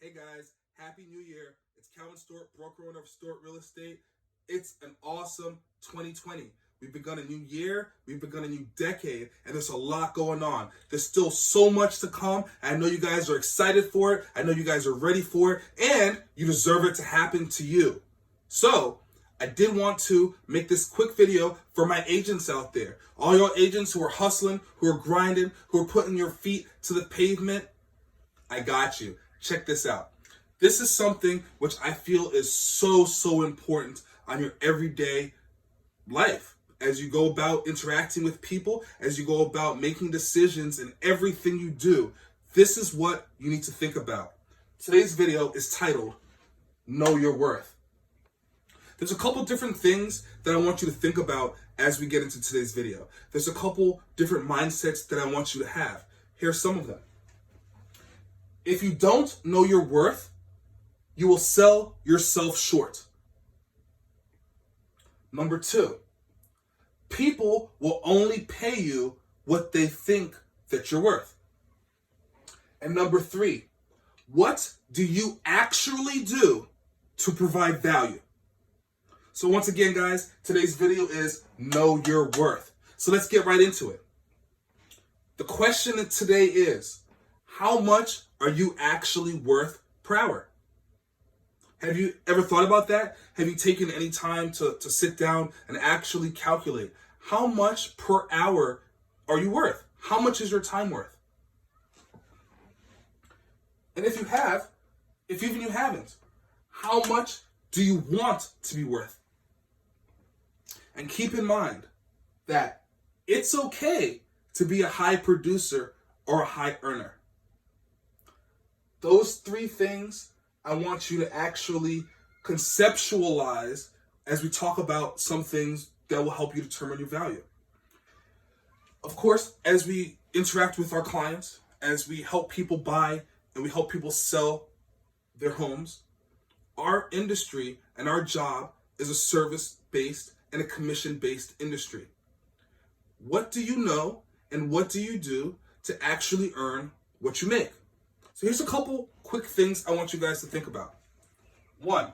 Hey guys, Happy New Year. It's Calvin Stewart, broker owner of Stewart Real Estate. It's an awesome 2020. We've begun a new year, we've begun a new decade, and there's a lot going on. There's still so much to come. I know you guys are excited for it. I know you guys are ready for it, and you deserve it to happen to you. So, I did want to make this quick video for my agents out there. All your agents who are hustling, who are grinding, who are putting your feet to the pavement, I got you. Check this out. This is something which I feel is so important on your everyday life. As you go about interacting with people, as you go about making decisions in everything you do, this is what you need to think about. Today's video is titled, Know Your Worth. There's a couple different things that I want you to think about as we get into today's video. There's a couple different mindsets that I want you to have. Here are some of them. If you don't know your worth, you will sell yourself short. Number 2, people will only pay you what they think that you're worth. And number 3, what do you actually do to provide value? So once again, guys, today's video is Know Your Worth. So let's get right into it. The question today is, how much are you actually worth per hour? Have you ever thought about that? Have you taken any time to sit down and actually calculate how much per hour are you worth? How much is your time worth? And if you have, if even you haven't, how much do you want to be worth? And keep in mind that it's okay to be a high producer or a high earner. Those 3 things I want you to actually conceptualize as we talk about some things that will help you determine your value. Of course, as we interact with our clients, as we help people buy and we help people sell their homes, our industry and our job is a service-based and a commission-based industry. What do you know and what do you do to actually earn what you make? So here's a couple quick things I want you guys to think about. 1,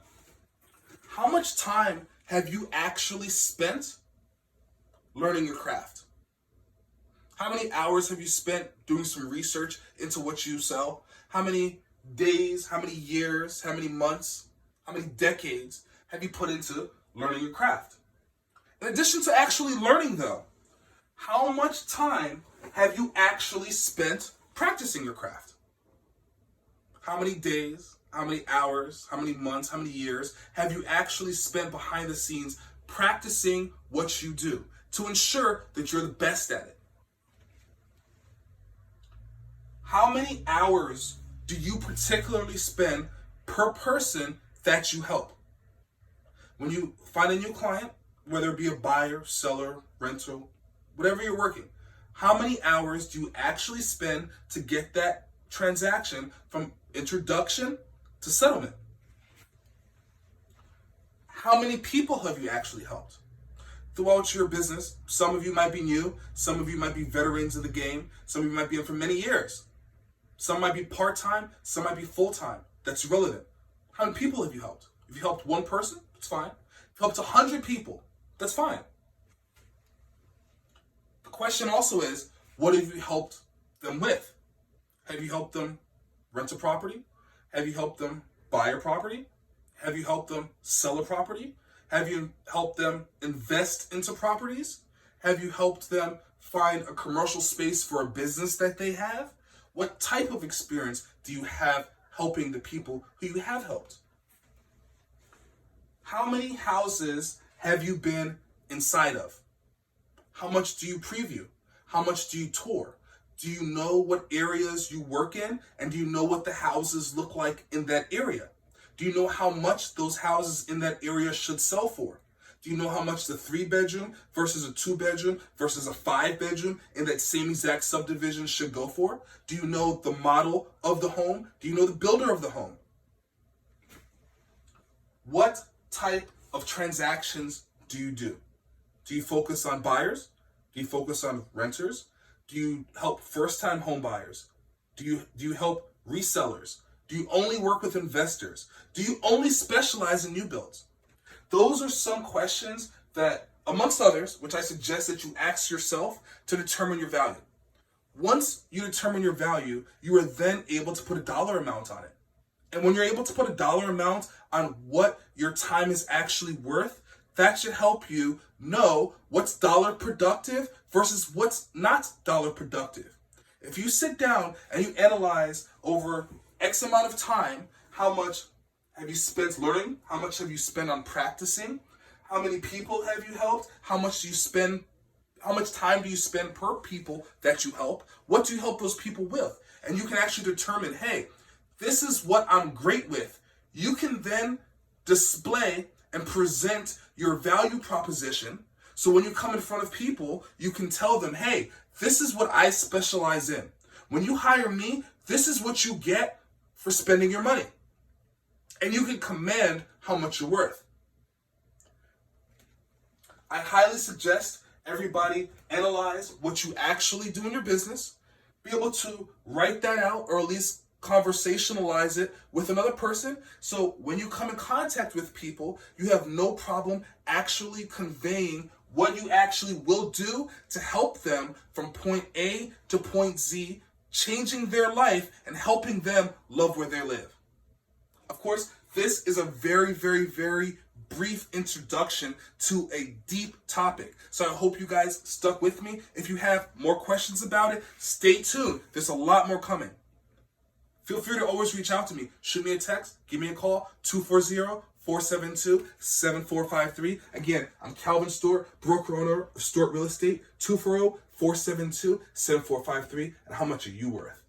how much time have you actually spent learning your craft? How many hours have you spent doing some research into what you sell? How many days, how many years, how many months, how many decades have you put into learning your craft? In addition to actually learning though, how much time have you actually spent practicing your craft? How many days, how many hours, how many months, how many years have you actually spent behind the scenes practicing what you do to ensure that you're the best at it? How many hours do you particularly spend per person that you help? When you find a new client, whether it be a buyer, seller, rental, whatever you're working, how many hours do you actually spend to get that transaction from introduction to settlement? How many people have you actually helped? Throughout your business, some of you might be new, some of you might be veterans of the game, some of you might be in for many years. Some might be part-time, some might be full-time. That's irrelevant. How many people have you helped? If you helped 1 person, that's fine. If you helped 100 people, that's fine. The question also is, what have you helped them with? Have you helped them rent a property? Have you helped them buy a property? Have you helped them sell a property? Have you helped them invest into properties? Have you helped them find a commercial space for a business that they have? What type of experience do you have helping the people who you have helped? How many houses have you been inside of? How much do you preview? How much do you tour? Do you know what areas you work in? And do you know what the houses look like in that area? Do you know how much those houses in that area should sell for? Do you know how much the 3-bedroom versus a 2-bedroom versus a 5-bedroom in that same exact subdivision should go for? Do you know the model of the home? Do you know the builder of the home? What type of transactions do you do? Do you focus on buyers? Do you focus on renters? Do you help first-time home buyers? Do you help resellers? Do you only work with investors? Do you only specialize in new builds? Those are some questions that, amongst others, which I suggest that you ask yourself to determine your value. Once you determine your value, you are then able to put a dollar amount on it. And when you're able to put a dollar amount on what your time is actually worth, that should help you know what's dollar productive versus what's not dollar productive. If you sit down and you analyze over X amount of time, how much have you spent learning? How much have you spent on practicing? How many people have you helped? How much time do you spend per people that you help? What do you help those people with? And you can actually determine, hey, this is what I'm great with. You can then display and present your value proposition. So when you come in front of people, you can tell them, hey, this is what I specialize in. When you hire me, this is what you get for spending your money. And you can command how much you're worth. I highly suggest everybody analyze what you actually do in your business, be able to write that out or at least conversationalize it with another person. So when you come in contact with people, you have no problem actually conveying what you actually will do to help them from point A to point Z, changing their life and helping them love where they live. Of course, this is a very, very, very brief introduction to a deep topic. So I hope you guys stuck with me. If you have more questions about it, stay tuned. There's a lot more coming. Feel free to always reach out to me. Shoot me a text, give me a call, 240-472-7453. Again, I'm Calvin Stewart, broker owner of Stewart Real Estate, 240-472-7453. And how much are you worth?